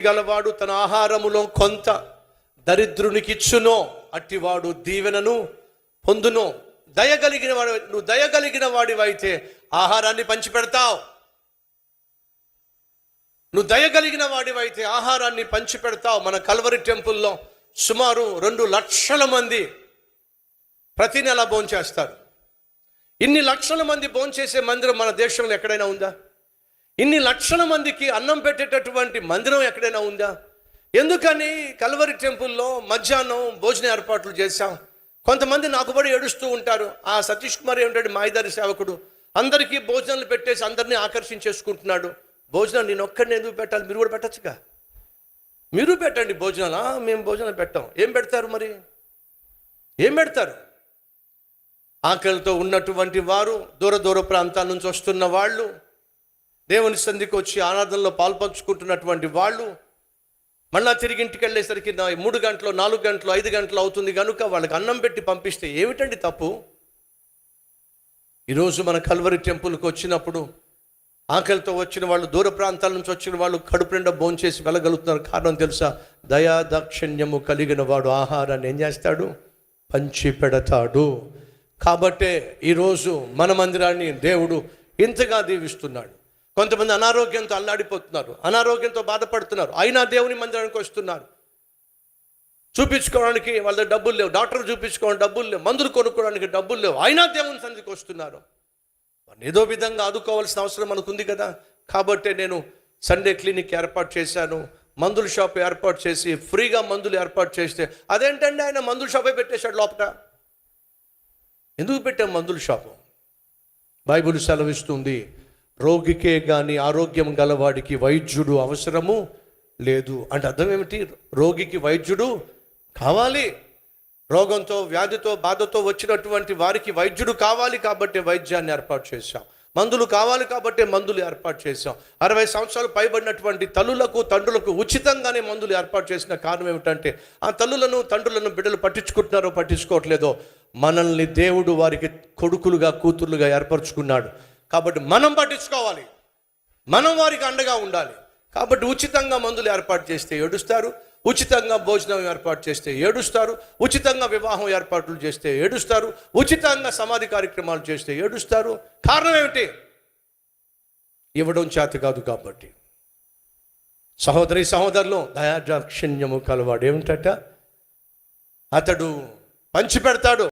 గలవాడు తన ఆహారములో కొంత దరిద్రునికిచ్చునో అట్టివాడు దీవెనను పొందును. దయగలిగిన వాడు, నువ్వు దయగలిగిన వాడివైతే ఆహారాన్ని పంచిపెడతావు. నువ్వు దయగలిగిన వాడివైతే ఆహారాన్ని పంచిపెడతావు. మన కల్వరి టెంపుల్లో సుమారు 2 లక్షల మంది ప్రతి నెల భోంచేస్తారు. ఇన్ని లక్షల మంది భోంచేసే మందిరం మన దేశంలో ఎక్కడైనా ఉందా? ఇన్ని లక్షల మందికి అన్నం పెట్టేటటువంటి మందిరం ఎక్కడైనా ఉందా? ఎందుకని కల్వరి టెంపుల్లో మధ్యాహ్నం భోజన ఏర్పాట్లు చేశాం. కొంతమంది నాకు కూడా ఏడుస్తూ ఉంటారు. ఆ సతీష్ కుమార్ ఏమిటంటే మాయదారి సేవకుడు, అందరికీ భోజనాలు పెట్టేసి అందరినీ ఆకర్షించేసుకుంటున్నాడు. భోజనం నేను ఒక్కడిని ఎందుకు పెట్టాలి? మీరు కూడా పెట్టచ్చుగా, మీరు పెట్టండి భోజనాలు. మేము భోజనాలు పెట్టాం. ఏం పెడతారు మరి? ఏం పెడతారు? ఆకలితో ఉన్నటువంటి వారు, దూర దూర ప్రాంతాల నుంచి వస్తున్న వాళ్ళు, దేవుని సంధికి వచ్చి ఆరాధనలో పాల్పంచుకుంటున్నటువంటి వాళ్ళు మళ్ళా తిరిగి ఇంటికి వెళ్ళేసరికి 3 గంటలు 4 గంటలు 5 గంటలు అవుతుంది కనుక వాళ్ళకి అన్నం పెట్టి పంపిస్తే ఏమిటండి తప్పు? ఈరోజు మన కల్వరి టెంపుల్కి వచ్చినప్పుడు ఆకలితో వచ్చిన వాళ్ళు, దూర ప్రాంతాల నుంచి వచ్చిన వాళ్ళు కడుపు నిండా భోంచేసి వెళ్ళగలుగుతున్నారు. కారణం తెలుసా? దయా దాక్షిణ్యము కలిగిన వాడు ఆహారాన్ని ఏం చేస్తాడు? పంచి పెడతాడు. కాబట్టే ఈరోజు మన మందిరాన్ని దేవుడు ఇంతగా దీవిస్తున్నాడు. కొంతమంది అనారోగ్యంతో అల్లాడిపోతున్నారు, అనారోగ్యంతో బాధపడుతున్నారు, అయినా దేవుని మందిరానికి వస్తున్నారు. చూపించుకోవడానికి వాళ్ళ డబ్బులు లేవు, డాక్టర్ చూపించుకోవడానికి డబ్బులు లేవు, మందులు కొనుక్కోవడానికి డబ్బులు లేవు, అయినా దేవుని సన్నిధికి వస్తున్నారు. ఏదో విధంగా ఆదుకోవాల్సిన అవసరం మనకుంది కదా. కాబట్టి నేను సండే క్లినిక్ ఏర్పాటు చేశాను, మందుల షాప్ ఏర్పాటు చేసి ఫ్రీగా మందులు ఏర్పాటు చేస్తే, అదేంటండి ఆయన మందుల షాపే పెట్టేశాడు లోపల. ఎందుకు పెట్టాం మందుల షాపు? బైబిల్ సెలవిస్తుంది, రోగికే కానీ ఆరోగ్యం గలవాడికి వైద్యుడు అవసరము లేదు. అంటే అర్థం ఏమిటి? రోగికి వైద్యుడు కావాలి. రోగంతో, వ్యాధితో, బాధతో వచ్చినటువంటి వారికి వైద్యుడు కావాలి కాబట్టి వైద్యాన్ని ఏర్పాటు చేశాం. మందులు కావాలి కాబట్టి మందులు ఏర్పాటు చేశాం. 60 సంవత్సరాలు పైబడినటువంటి తల్లులకు, తండ్రులకు ఉచితంగానే మందులు ఏర్పాటు చేసిన కారణం ఏమిటంటే, ఆ తల్లులను, తండ్రులను బిడ్డలు పట్టించుకుంటున్నారో పట్టించుకోవట్లేదో, మనల్ని దేవుడు వారికి కొడుకులుగా, కూతుర్లుగా ఏర్పరచుకున్నాడు. కాబట్టి మనం పట్టించుకోవాలి, మనం వారికి అండగా ఉండాలి. కాబట్టి ఉచితంగా మందులు ఏర్పాటు చేస్తే ఏడుస్తారు, ఉచితంగా భోజనం ఏర్పాటు చేస్తే ఏడుస్తారు, ఉచితంగా వివాహం ఏర్పాట్లు చేస్తే ఏడుస్తారు, ఉచితంగా సమాధి కార్యక్రమాలు చేస్తే ఏడుస్తారు. కారణం ఏమిటి? ఇవ్వడం చేత కాదు కాబట్టి. సహోదరి సహోదరులు, దయాదాక్షిణ్యము కలవాడు ఏమిటట? అతడు పంచి పెడతాడు.